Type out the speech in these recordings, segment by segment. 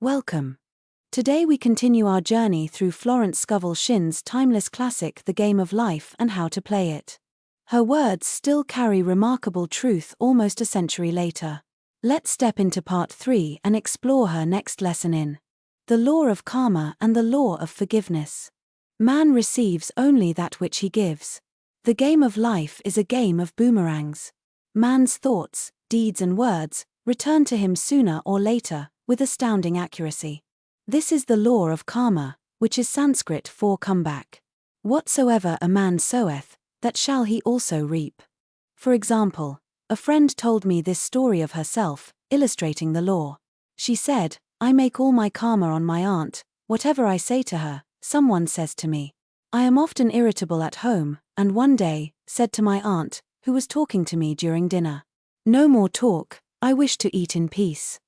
Welcome. Today we continue our journey through Florence Scovel Shinn's timeless classic The Game of Life and How to Play It. Her words still carry remarkable truth almost a century later. Let's step into part 3 and explore her next lesson in the law of karma and the law of forgiveness. Man receives only that which he gives. The game of life is a game of boomerangs. Man's thoughts, deeds and words return to him sooner or later, with astounding accuracy. This is the law of karma, which is Sanskrit for comeback. Whatsoever a man soweth, that shall he also reap. For example, a friend told me this story of herself, illustrating the law. She said, "I make all my karma on my aunt. Whatever I say to her, someone says to me. I am often irritable at home, and one day, said to my aunt, who was talking to me during dinner, 'No more talk, I wish to eat in peace.'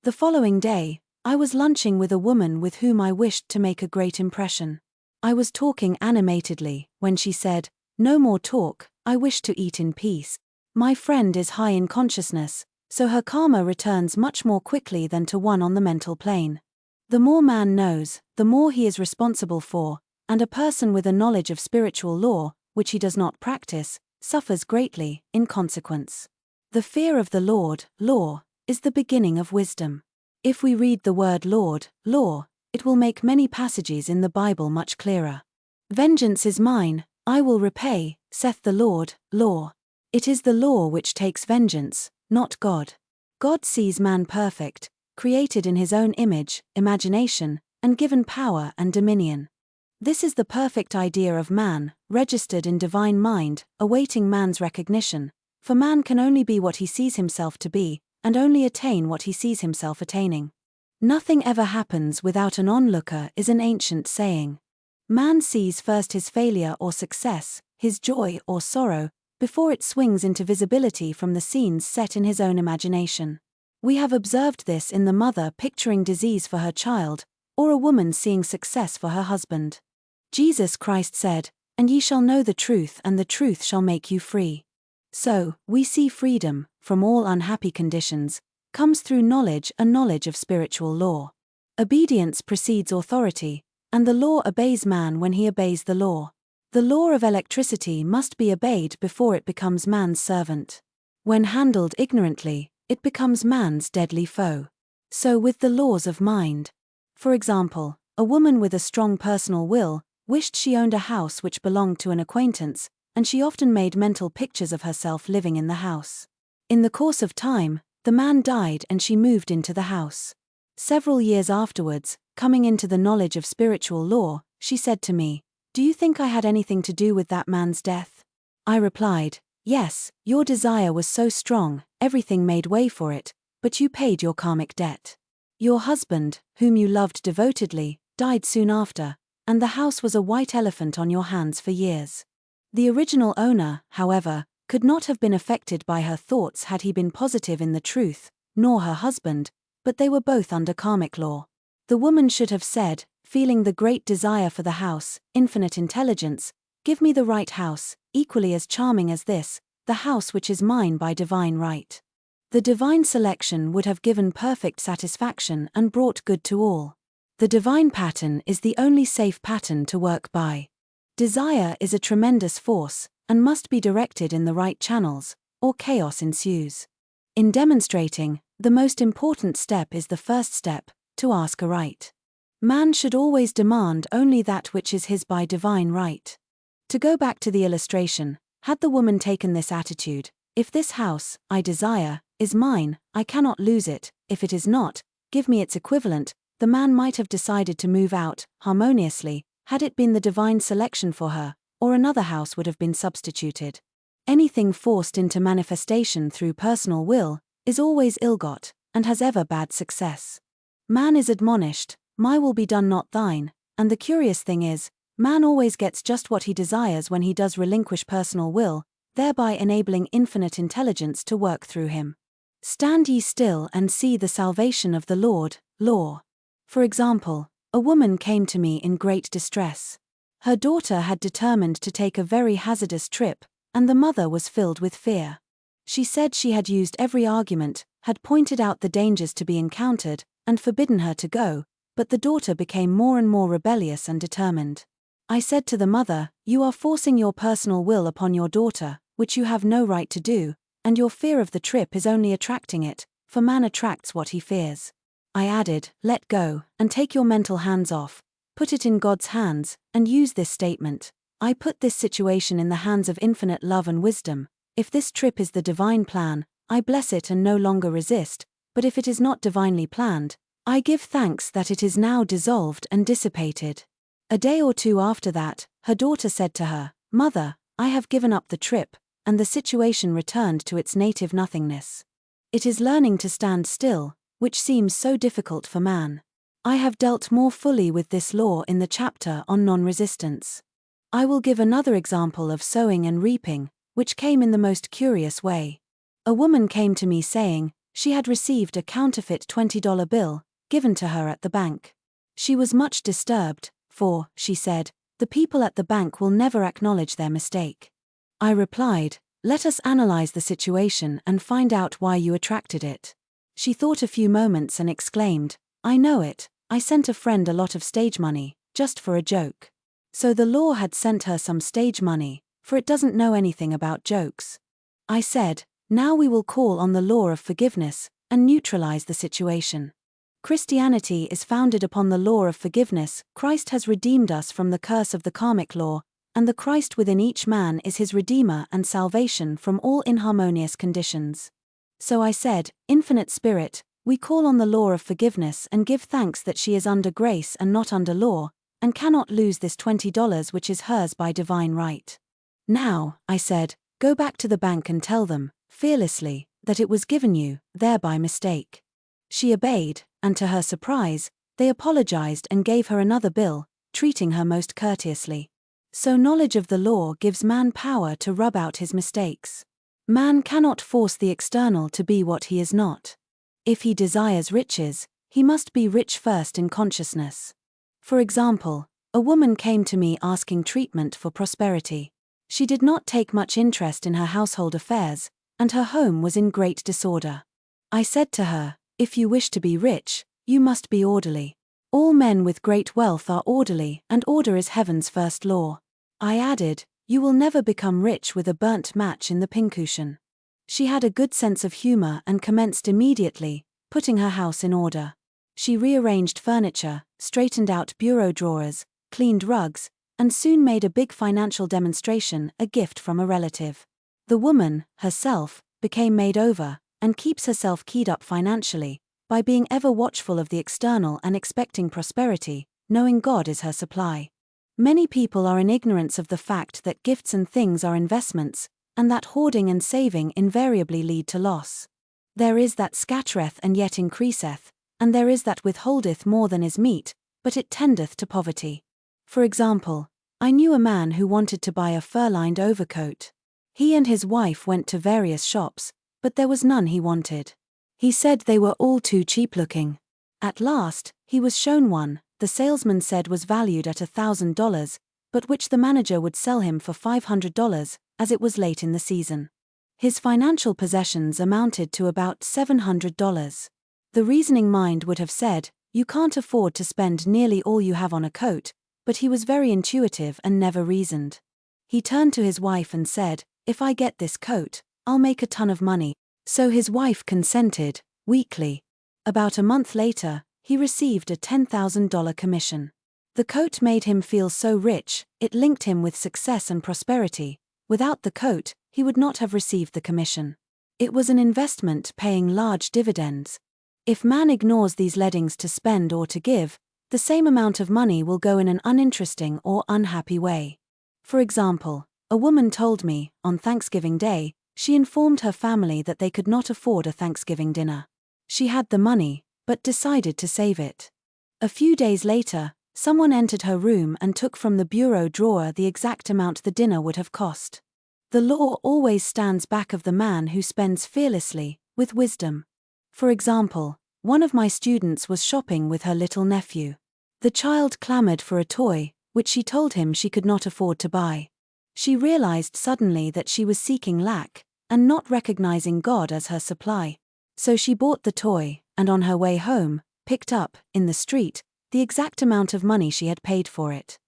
The following day, I was lunching with a woman with whom I wished to make a great impression. I was talking animatedly, when she said, 'No more talk, I wish to eat in peace.' My friend is high in consciousness, so her karma returns much more quickly than to one on the mental plane. The more man knows, the more he is responsible for, and a person with a knowledge of spiritual law, which he does not practice, suffers greatly, in consequence. The fear of the Lord, law, is the beginning of wisdom. If we read the word Lord, law, it will make many passages in the Bible much clearer. Vengeance is mine, I will repay, saith the Lord, law. It is the law which takes vengeance, not God. God sees man perfect, created in his own image, imagination, and given power and dominion. This is the perfect idea of man, registered in divine mind, awaiting man's recognition, for man can only be what he sees himself to be, and only attain what he sees himself attaining. Nothing ever happens without an onlooker is an ancient saying. Man sees first his failure or success, his joy or sorrow, before it swings into visibility from the scenes set in his own imagination. We have observed this in the mother picturing disease for her child, or a woman seeing success for her husband. Jesus Christ said, "And ye shall know the truth, and the truth shall make you free." So, we see freedom, from all unhappy conditions, comes through knowledge, a knowledge of spiritual law. Obedience precedes authority, and the law obeys man when he obeys the law. The law of electricity must be obeyed before it becomes man's servant. When handled ignorantly, it becomes man's deadly foe. So with the laws of mind. For example, a woman with a strong personal will wished she owned a house which belonged to an acquaintance, and she often made mental pictures of herself living in the house. In the course of time, the man died and she moved into the house. Several years afterwards, coming into the knowledge of spiritual law, she said to me, "Do you think I had anything to do with that man's death?" I replied, "Yes, your desire was so strong, everything made way for it, but you paid your karmic debt. Your husband, whom you loved devotedly, died soon after, and the house was a white elephant on your hands for years. The original owner, however, could not have been affected by her thoughts had he been positive in the truth, nor her husband, but they were both under karmic law. The woman should have said, feeling the great desire for the house, infinite intelligence, give me the right house, equally as charming as this, the house which is mine by divine right." The divine selection would have given perfect satisfaction and brought good to all. The divine pattern is the only safe pattern to work by. Desire is a tremendous force, and must be directed in the right channels, or chaos ensues. In demonstrating, the most important step is the first step, to ask aright. Man should always demand only that which is his by divine right. To go back to the illustration, had the woman taken this attitude, "If this house, I desire, is mine, I cannot lose it, if it is not, give me its equivalent," the man might have decided to move out, harmoniously, had it been the divine selection for her, or another house would have been substituted. Anything forced into manifestation through personal will is always ill-got, and has ever bad success. Man is admonished, "My will be done, not thine," and the curious thing is, man always gets just what he desires when he does relinquish personal will, thereby enabling infinite intelligence to work through him. Stand ye still and see the salvation of the Lord, law. For example, a woman came to me in great distress. Her daughter had determined to take a very hazardous trip, and the mother was filled with fear. She said she had used every argument, had pointed out the dangers to be encountered, and forbidden her to go, but the daughter became more and more rebellious and determined. I said to the mother, "You are forcing your personal will upon your daughter, which you have no right to do, and your fear of the trip is only attracting it, for man attracts what he fears." I added, "Let go, and take your mental hands off, put it in God's hands, and use this statement: I put this situation in the hands of infinite love and wisdom. If this trip is the divine plan, I bless it and no longer resist, but if it is not divinely planned, I give thanks that it is now dissolved and dissipated." A day or two after that, her daughter said to her, "Mother, I have given up the trip," and the situation returned to its native nothingness. It is learning to stand still, which seems so difficult for man. I have dealt more fully with this law in the chapter on non-resistance. I will give another example of sowing and reaping, which came in the most curious way. A woman came to me saying she had received a counterfeit $20 bill given to her at the bank. She was much disturbed, for, she said, the people at the bank will never acknowledge their mistake. I replied, "Let us analyze the situation and find out why you attracted it." She thought a few moments and exclaimed, "I know it, I sent a friend a lot of stage money, just for a joke." So the law had sent her some stage money, for it doesn't know anything about jokes. I said, "Now we will call on the law of forgiveness, and neutralize the situation. Christianity is founded upon the law of forgiveness. Christ has redeemed us from the curse of the karmic law, and the Christ within each man is his redeemer and salvation from all inharmonious conditions." So I said, "Infinite Spirit, we call on the law of forgiveness and give thanks that she is under grace and not under law, and cannot lose this $20 which is hers by divine right. Now," I said, "go back to the bank and tell them, fearlessly, that it was given you, there by mistake." She obeyed, and to her surprise, they apologized and gave her another bill, treating her most courteously. So knowledge of the law gives man power to rub out his mistakes. Man cannot force the external to be what he is not. If he desires riches, he must be rich first in consciousness. For example, a woman came to me asking treatment for prosperity. She did not take much interest in her household affairs, and her home was in great disorder. I said to her, "If you wish to be rich, you must be orderly. All men with great wealth are orderly, and order is heaven's first law." I added, "You will never become rich with a burnt match in the pincushion." She had a good sense of humor and commenced immediately, putting her house in order. She rearranged furniture, straightened out bureau drawers, cleaned rugs, and soon made a big financial demonstration, a gift from a relative. The woman, herself, became made over, and keeps herself keyed up financially, by being ever watchful of the external and expecting prosperity, knowing God is her supply. Many people are in ignorance of the fact that gifts and things are investments, and that hoarding and saving invariably lead to loss. There is that scattereth and yet increaseth, and there is that withholdeth more than is meet, but it tendeth to poverty. For example, I knew a man who wanted to buy a fur-lined overcoat. He and his wife went to various shops, but there was none he wanted. He said they were all too cheap-looking. At last, he was shown one, the salesman said was valued at $1,000, but which the manager would sell him for $500, as it was late in the season. His financial possessions amounted to about $700. The reasoning mind would have said, "You can't afford to spend nearly all you have on a coat," but he was very intuitive and never reasoned. He turned to his wife and said, "If I get this coat, I'll make a ton of money." So his wife consented, weakly. About a month later, he received a $10,000 commission. The coat made him feel so rich, it linked him with success and prosperity. Without the coat, he would not have received the commission. It was an investment paying large dividends. If man ignores these leadings to spend or to give, the same amount of money will go in an uninteresting or unhappy way. For example, a woman told me, on Thanksgiving Day, she informed her family that they could not afford a Thanksgiving dinner. She had the money, but decided to save it. A few days later, someone entered her room and took from the bureau drawer the exact amount the dinner would have cost. The law always stands back of the man who spends fearlessly, with wisdom. For example, one of my students was shopping with her little nephew. The child clamored for a toy, which she told him she could not afford to buy. She realized suddenly that she was seeking lack, and not recognizing God as her supply. So she bought the toy, and on her way home, picked up, in the street, the exact amount of money she had paid for it.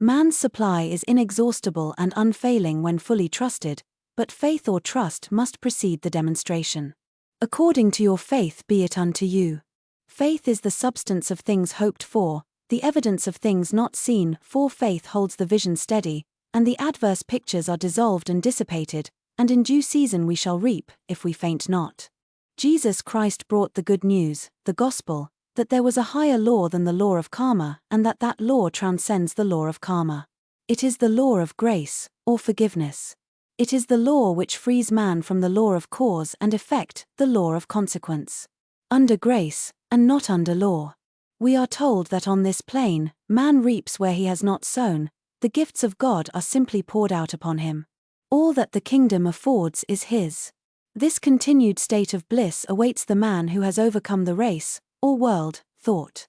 Man's supply is inexhaustible and unfailing when fully trusted, but faith or trust must precede the demonstration. According to your faith be it unto you. Faith is the substance of things hoped for, the evidence of things not seen, for faith holds the vision steady, and the adverse pictures are dissolved and dissipated, and in due season we shall reap, if we faint not. Jesus Christ brought the good news, the gospel, that there was a higher law than the law of karma, and that law transcends the law of karma. It is the law of grace, or forgiveness. It is the law which frees man from the law of cause and effect, the law of consequence. Under grace, and not under law. We are told that on this plane, man reaps where he has not sown, the gifts of God are simply poured out upon him. All that the kingdom affords is his. This continued state of bliss awaits the man who has overcome the race, or world, thought.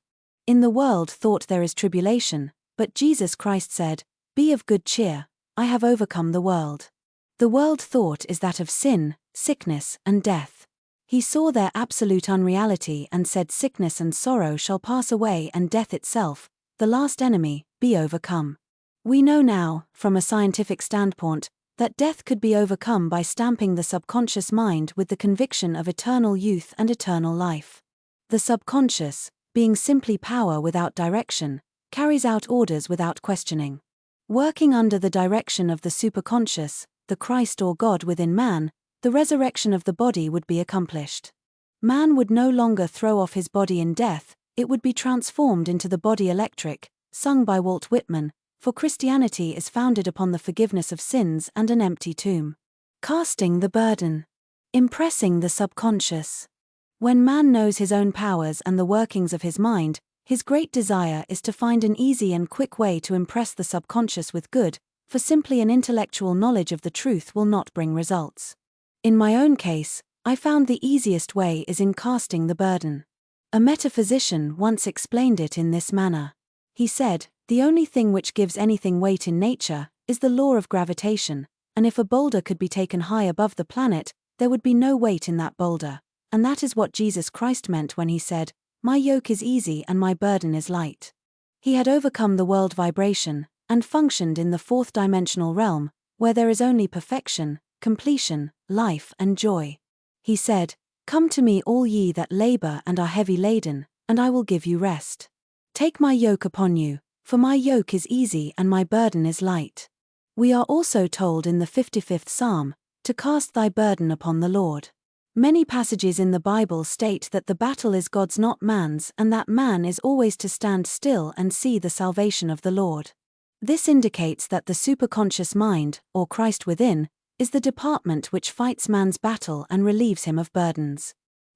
In the world thought there is tribulation, but Jesus Christ said, "Be of good cheer, I have overcome the world." The world thought is that of sin, sickness, and death. He saw their absolute unreality and said sickness and sorrow shall pass away and death itself, the last enemy, be overcome. We know now, from a scientific standpoint, that death could be overcome by stamping the subconscious mind with the conviction of eternal youth and eternal life. The subconscious, being simply power without direction, carries out orders without questioning. Working under the direction of the superconscious, the Christ or God within man, the resurrection of the body would be accomplished. Man would no longer throw off his body in death, it would be transformed into the body electric, sung by Walt Whitman, for Christianity is founded upon the forgiveness of sins and an empty tomb. Casting the burden. Impressing the subconscious. When man knows his own powers and the workings of his mind, his great desire is to find an easy and quick way to impress the subconscious with good, for simply an intellectual knowledge of the truth will not bring results. In my own case, I found the easiest way is in casting the burden. A metaphysician once explained it in this manner. He said, "The only thing which gives anything weight in nature is the law of gravitation, and if a boulder could be taken high above the planet, there would be no weight in that boulder. And that is what Jesus Christ meant when he said, 'My yoke is easy and my burden is light.'" He had overcome the world vibration, and functioned in the fourth dimensional realm, where there is only perfection, completion, life and joy. He said, "Come to me all ye that labor and are heavy laden, and I will give you rest. Take my yoke upon you, for my yoke is easy and my burden is light." We are also told in the 55th Psalm, "To cast thy burden upon the Lord." Many passages in the Bible state that the battle is God's not man's and that man is always to stand still and see the salvation of the Lord. This indicates that the superconscious mind, or Christ within, is the department which fights man's battle and relieves him of burdens.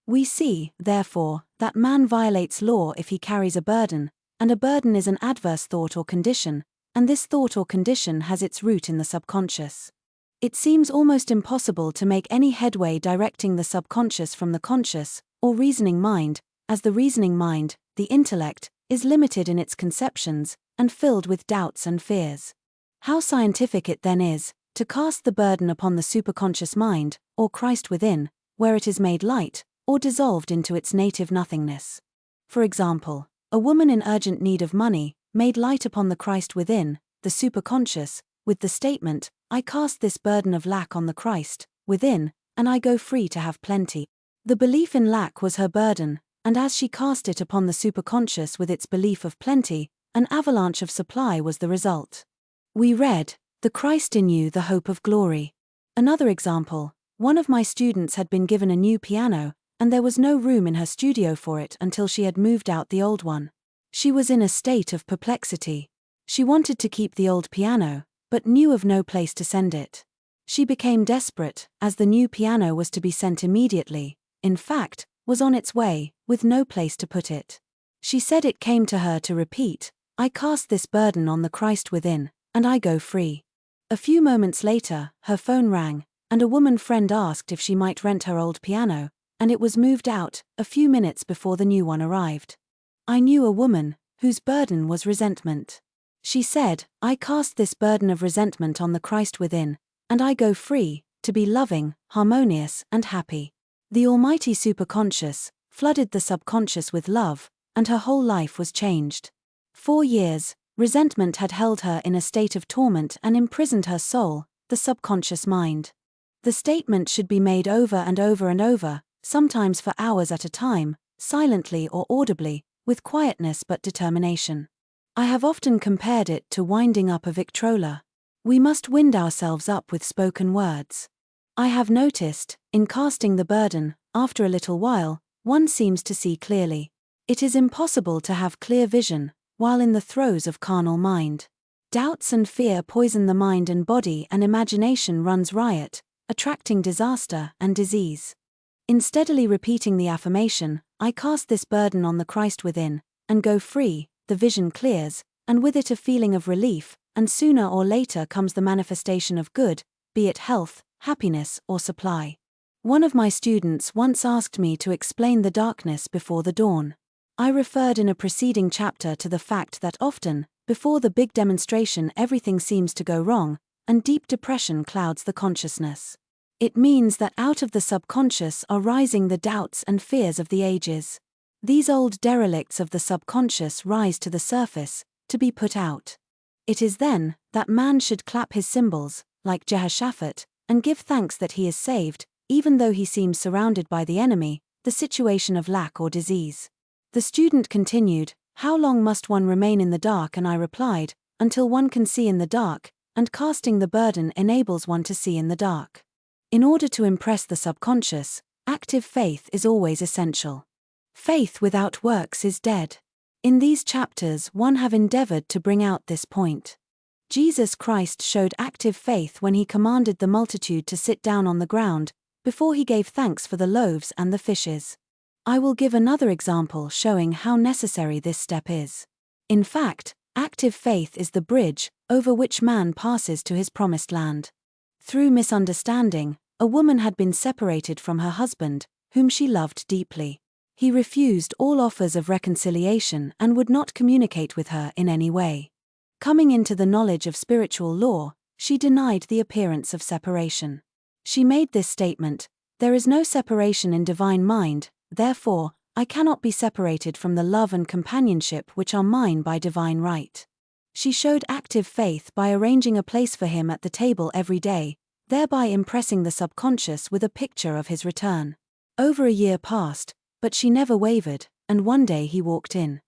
We see, therefore, that man violates law if he carries a burden, and a burden is an adverse thought or condition, and this thought or condition has its root in the subconscious. It seems almost impossible to make any headway directing the subconscious from the conscious, or reasoning mind, as the reasoning mind, the intellect, is limited in its conceptions, and filled with doubts and fears. How scientific it then is, to cast the burden upon the superconscious mind, or Christ within, where it is made light, or dissolved into its native nothingness. For example, a woman in urgent need of money, made light upon the Christ within, the superconscious, with the statement, "I cast this burden of lack on the Christ within, and I go free to have plenty." The belief in lack was her burden, and as she cast it upon the superconscious with its belief of plenty, an avalanche of supply was the result. We read, "The Christ in you, the hope of glory." Another example, one of my students had been given a new piano, and there was no room in her studio for it until she had moved out the old one. She was in a state of perplexity. She wanted to keep the old piano, but knew of no place to send it. She became desperate, as the new piano was to be sent immediately, in fact, was on its way, with no place to put it. She said it came to her to repeat, "I cast this burden on the Christ within, and I go free." A few moments later, her phone rang, and a woman friend asked if she might rent her old piano, and it was moved out, a few minutes before the new one arrived. I knew a woman, whose burden was resentment. She said, "I cast this burden of resentment on the Christ within, and I go free, to be loving, harmonious, and happy." The almighty superconscious flooded the subconscious with love, and her whole life was changed. 4 years, resentment had held her in a state of torment and imprisoned her soul, the subconscious mind. The statement should be made over and over and over, sometimes for hours at a time, silently or audibly, with quietness but determination. I have often compared it to winding up a Victrola. We must wind ourselves up with spoken words. I have noticed, in casting the burden, after a little while, one seems to see clearly. It is impossible to have clear vision while in the throes of carnal mind. Doubts and fear poison the mind and body, and imagination runs riot, attracting disaster and disease. In steadily repeating the affirmation, I cast this burden on the Christ within, and go free, the vision clears, and with it a feeling of relief, and sooner or later comes the manifestation of good, be it health, happiness, or supply. One of my students once asked me to explain the darkness before the dawn. I referred in a preceding chapter to the fact that often, before the big demonstration, everything seems to go wrong, and deep depression clouds the consciousness. It means that out of the subconscious are rising the doubts and fears of the ages. These old derelicts of the subconscious rise to the surface, to be put out. It is then that man should clap his cymbals, like Jehoshaphat, and give thanks that he is saved, even though he seems surrounded by the enemy, the situation of lack or disease. The student continued, "How long must one remain in the dark?" And I replied, "Until one can see in the dark, and casting the burden enables one to see in the dark." In order to impress the subconscious, active faith is always essential. Faith without works is dead. In these chapters one have endeavored to bring out this point. Jesus Christ showed active faith when he commanded the multitude to sit down on the ground, before he gave thanks for the loaves and the fishes. I will give another example showing how necessary this step is. In fact, active faith is the bridge over which man passes to his promised land. Through misunderstanding, a woman had been separated from her husband, whom she loved deeply. He refused all offers of reconciliation and would not communicate with her in any way. Coming into the knowledge of spiritual law, she denied the appearance of separation. She made this statement, "There is no separation in divine mind, therefore, I cannot be separated from the love and companionship which are mine by divine right." She showed active faith by arranging a place for him at the table every day, thereby impressing the subconscious with a picture of his return. Over a year passed, but she never wavered, and one day he walked in.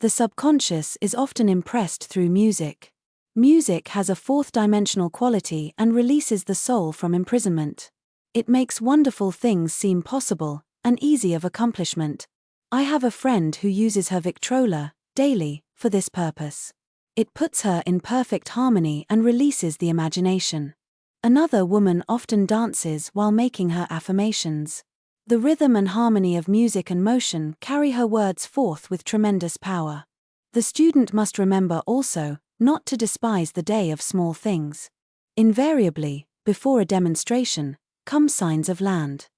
The subconscious is often impressed through music. Music has a fourth-dimensional quality and releases the soul from imprisonment. It makes wonderful things seem possible, and easy of accomplishment. I have a friend who uses her Victrola, daily, for this purpose. It puts her in perfect harmony and releases the imagination. Another woman often dances while making her affirmations. The rhythm and harmony of music and motion carry her words forth with tremendous power. The student must remember also, not to despise the day of small things. Invariably, before a demonstration, come signs of land.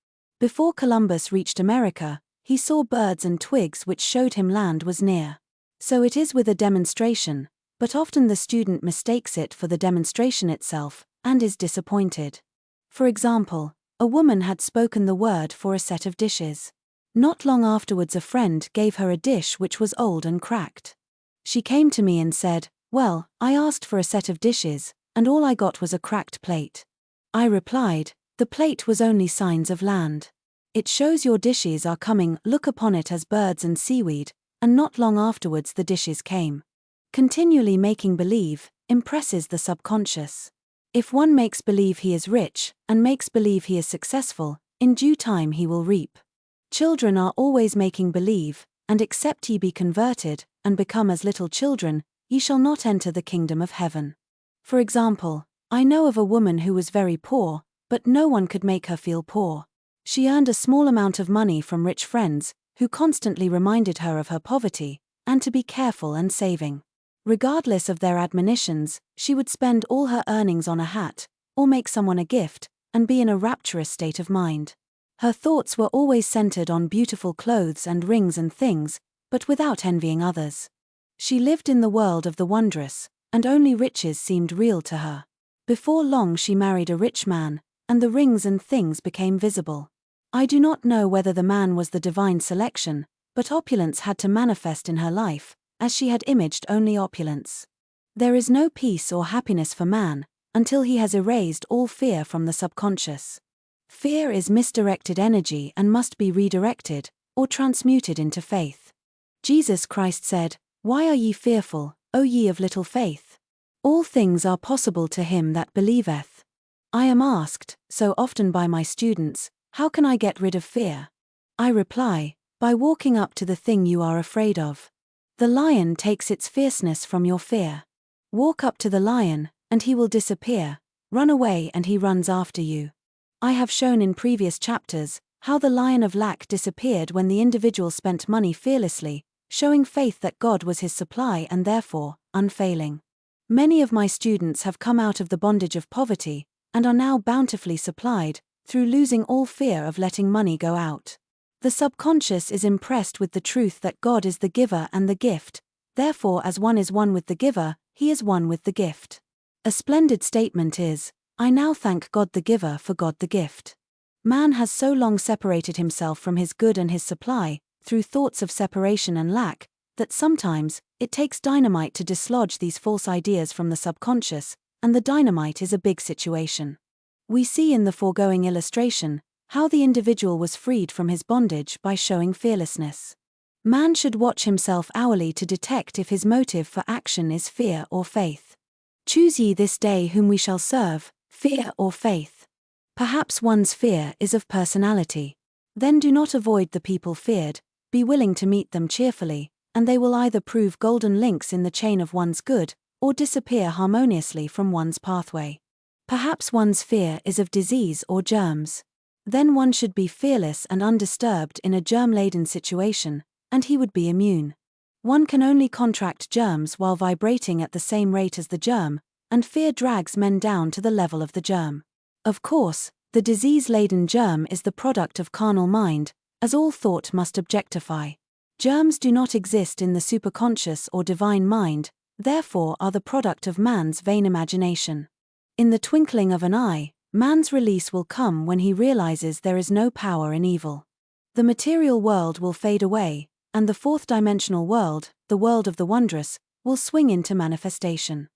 Before Columbus reached America, he saw birds and twigs which showed him land was near. So it is with a demonstration, but often the student mistakes it for the demonstration itself, and is disappointed. For example, a woman had spoken the word for a set of dishes. Not long afterwards a friend gave her a dish which was old and cracked. She came to me and said, "Well, I asked for a set of dishes, and all I got was a cracked plate." I replied, "The plate was only signs of land. It shows your dishes are coming, look upon it as birds and seaweed," and not long afterwards the dishes came. Continually making believe impresses the subconscious. If one makes believe he is rich, and makes believe he is successful, in due time he will reap. Children are always making believe, and except ye be converted, and become as little children, ye shall not enter the kingdom of heaven. For example, I know of a woman who was very poor, but no one could make her feel poor. She earned a small amount of money from rich friends, who constantly reminded her of her poverty, and to be careful and saving. Regardless of their admonitions, she would spend all her earnings on a hat, or make someone a gift, and be in a rapturous state of mind. Her thoughts were always centered on beautiful clothes and rings and things, but without envying others. She lived in the world of the wondrous, and only riches seemed real to her. Before long she married a rich man, and the rings and things became visible. I do not know whether the man was the divine selection, but opulence had to manifest in her life, as she had imaged only opulence. There is no peace or happiness for man until he has erased all fear from the subconscious. Fear is misdirected energy and must be redirected, or transmuted into faith. Jesus Christ said, "Why are ye fearful, O ye of little faith? All things are possible to him that believeth." I am asked, so often by my students, how can I get rid of fear? I reply, by walking up to the thing you are afraid of. The lion takes its fierceness from your fear. Walk up to the lion, and he will disappear. Run away and he runs after you. I have shown in previous chapters how the lion of lack disappeared when the individual spent money fearlessly, showing faith that God was his supply and therefore, unfailing. Many of my students have come out of the bondage of poverty, and are now bountifully supplied, through losing all fear of letting money go out. The subconscious is impressed with the truth that God is the giver and the gift, therefore as one is one with the giver, he is one with the gift. A splendid statement is, I now thank God the giver for God the gift. Man has so long separated himself from his good and his supply, through thoughts of separation and lack, that sometimes, it takes dynamite to dislodge these false ideas from the subconscious, and the dynamite is a big situation. We see in the foregoing illustration, how the individual was freed from his bondage by showing fearlessness. Man should watch himself hourly to detect if his motive for action is fear or faith. Choose ye this day whom we shall serve, fear or faith. Perhaps one's fear is of personality. Then do not avoid the people feared, be willing to meet them cheerfully, and they will either prove golden links in the chain of one's good, or disappear harmoniously from one's pathway. Perhaps one's fear is of disease or germs. Then one should be fearless and undisturbed in a germ-laden situation, and he would be immune. One can only contract germs while vibrating at the same rate as the germ, and fear drags men down to the level of the germ. Of course, the disease-laden germ is the product of carnal mind, as all thought must objectify. Germs do not exist in the superconscious or divine mind, therefore are the product of man's vain imagination. In the twinkling of an eye, man's release will come when he realizes there is no power in evil. The material world will fade away, and the fourth-dimensional world, the world of the wondrous, will swing into manifestation.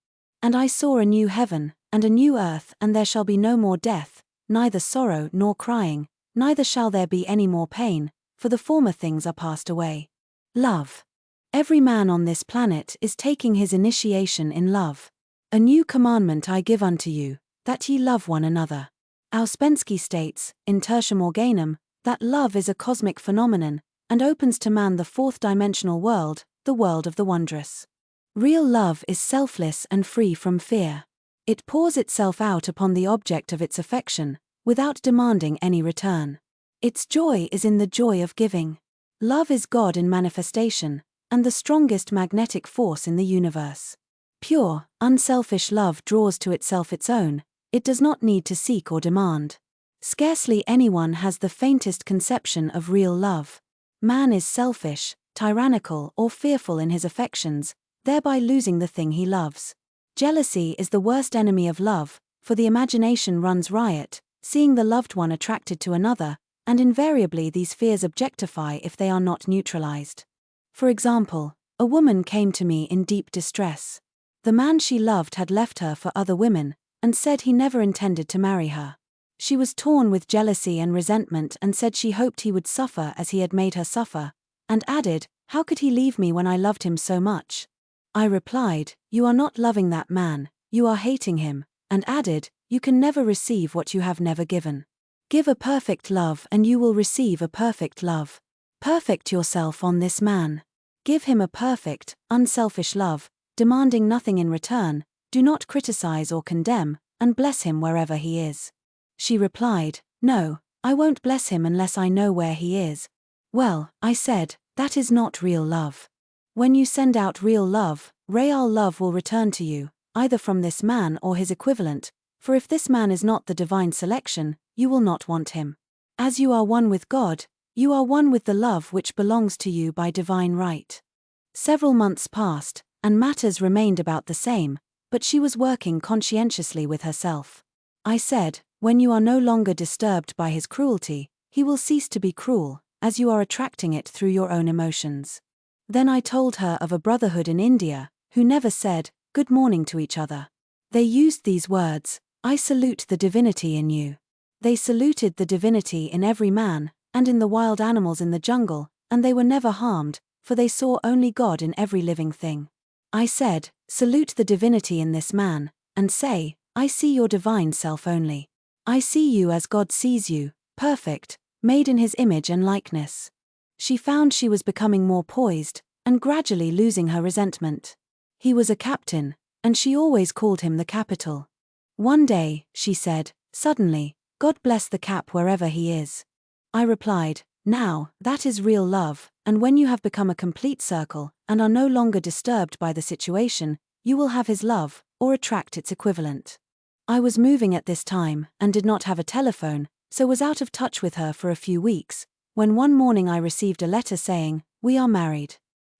And I saw a new heaven, and a new earth, and there shall be no more death, neither sorrow nor crying, neither shall there be any more pain, for the former things are passed away. Love. Every man on this planet is taking his initiation in love. A new commandment I give unto you, that ye love one another. Ouspensky states, in Tertium Organum, that love is a cosmic phenomenon, and opens to man the fourth-dimensional world, the world of the wondrous. Real love is selfless and free from fear. It pours itself out upon the object of its affection, without demanding any return. Its joy is in the joy of giving. Love is God in manifestation, and the strongest magnetic force in the universe. Pure, unselfish love draws to itself its own, it does not need to seek or demand. Scarcely anyone has the faintest conception of real love. Man is selfish, tyrannical or fearful in his affections, thereby losing the thing he loves. Jealousy is the worst enemy of love, for the imagination runs riot, seeing the loved one attracted to another, and invariably these fears objectify if they are not neutralized. For example, a woman came to me in deep distress. The man she loved had left her for other women, and said he never intended to marry her. She was torn with jealousy and resentment and said she hoped he would suffer as he had made her suffer, and added, how could he leave me when I loved him so much? I replied, you are not loving that man, you are hating him, and added, you can never receive what you have never given. Give a perfect love and you will receive a perfect love. Perfect yourself on this man. Give him a perfect, unselfish love, demanding nothing in return, do not criticize or condemn, and bless him wherever he is. She replied, no, I won't bless him unless I know where he is. Well, I said, that is not real love. When you send out real love will return to you, either from this man or his equivalent, for if this man is not the divine selection, you will not want him. As you are one with God, you are one with the love which belongs to you by divine right. Several months passed, and matters remained about the same, but she was working conscientiously with herself. I said, when you are no longer disturbed by his cruelty, he will cease to be cruel, as you are attracting it through your own emotions. Then I told her of a brotherhood in India, who never said, "Good morning" to each other. They used these words, "I salute the divinity in you." They saluted the divinity in every man, and in the wild animals in the jungle, and they were never harmed, for they saw only God in every living thing. I said, "Salute the divinity in this man, and say, I see your divine self only. I see you as God sees you, perfect, made in his image and likeness." She found she was becoming more poised, and gradually losing her resentment. He was a captain, and she always called him the capital. One day, she said, suddenly, "God bless the cap wherever he is." I replied, "Now, that is real love, and when you have become a complete circle, and are no longer disturbed by the situation, you will have his love, or attract its equivalent." I was moving at this time, and did not have a telephone, so was out of touch with her for a few weeks, when one morning I received a letter saying, "We are married."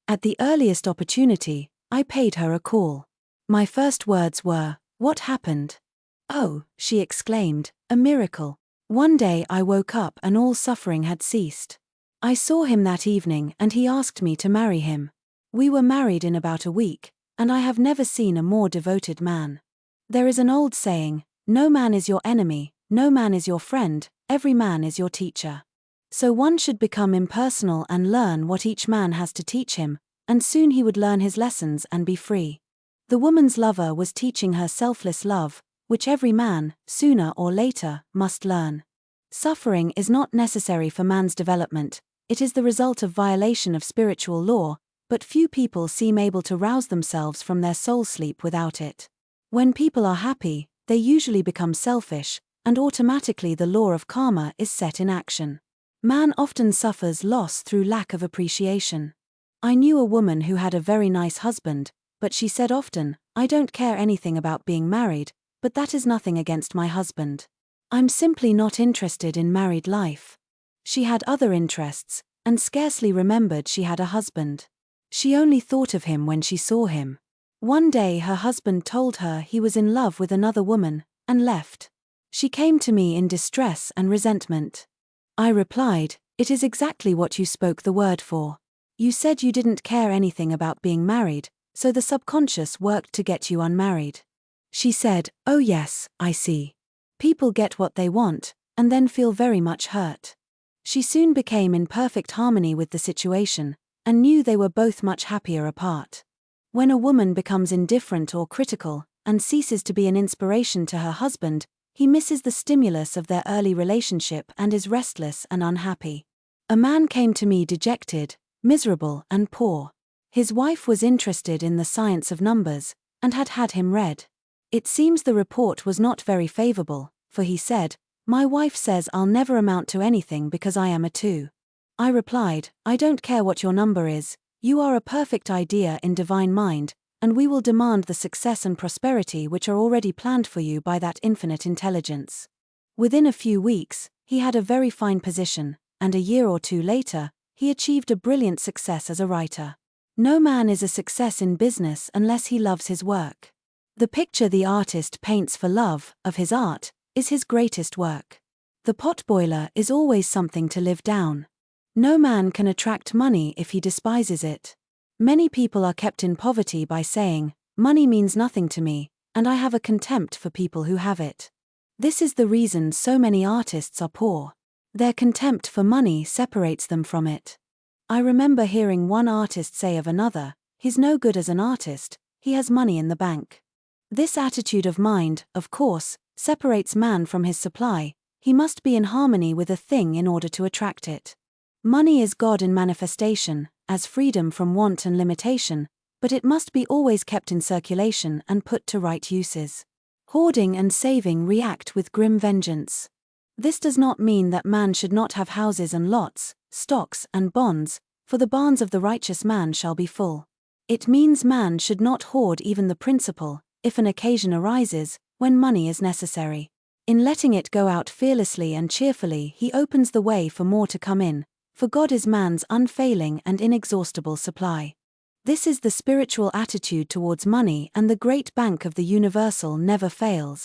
At the earliest opportunity, I paid her a call. My first words were, "What happened?" "Oh," she exclaimed, "a miracle. One day I woke up and all suffering had ceased. I saw him that evening and he asked me to marry him. We were married in about a week, and I have never seen a more devoted man. There is an old saying, 'No man is your enemy, no man is your friend, every man is your teacher.' So one should become impersonal and learn what each man has to teach him, and soon he would learn his lessons and be free." The woman's lover was teaching her selfless love, which every man, sooner or later, must learn. Suffering is not necessary for man's development, it is the result of violation of spiritual law, but few people seem able to rouse themselves from their soul sleep without it. When people are happy, they usually become selfish, and automatically the law of karma is set in action. Man often suffers loss through lack of appreciation. I knew a woman who had a very nice husband, but she said often, "I don't care anything about being married, but that is nothing against my husband. I'm simply not interested in married life." She had other interests, and scarcely remembered she had a husband. She only thought of him when she saw him. One day her husband told her he was in love with another woman, and left. She came to me in distress and resentment. I replied, "It is exactly what you spoke the word for. You said you didn't care anything about being married, so the subconscious worked to get you unmarried." She said, "Oh yes, I see. People get what they want, and then feel very much hurt." She soon became in perfect harmony with the situation, and knew they were both much happier apart. When a woman becomes indifferent or critical, and ceases to be an inspiration to her husband, he misses the stimulus of their early relationship and is restless and unhappy. A man came to me dejected, miserable and poor. His wife was interested in the science of numbers, and had had him read. It seems the report was not very favorable, for he said, "My wife says I'll never amount to anything because I am a 2. I replied, "I don't care what your number is, you are a perfect idea in divine mind, and we will demand the success and prosperity which are already planned for you by that infinite intelligence." Within a few weeks, he had a very fine position, and a year or two later, he achieved a brilliant success as a writer. No man is a success in business unless he loves his work. The picture the artist paints for love of his art is his greatest work. The potboiler is always something to live down. No man can attract money if he despises it. Many people are kept in poverty by saying, "Money means nothing to me, and I have a contempt for people who have it." This is the reason so many artists are poor. Their contempt for money separates them from it. I remember hearing one artist say of another, "He's no good as an artist, he has money in the bank." This attitude of mind, of course, separates man from his supply. He must be in harmony with a thing in order to attract it. Money is God in manifestation, as freedom from want and limitation, but it must be always kept in circulation and put to right uses. Hoarding and saving react with grim vengeance. This does not mean that man should not have houses and lots, stocks and bonds, for the barns of the righteous man shall be full. It means man should not hoard even the principal, if an occasion arises, when money is necessary. In letting it go out fearlessly and cheerfully, he opens the way for more to come in, for God is man's unfailing and inexhaustible supply. This is the spiritual attitude towards money, and the great bank of the universal never fails.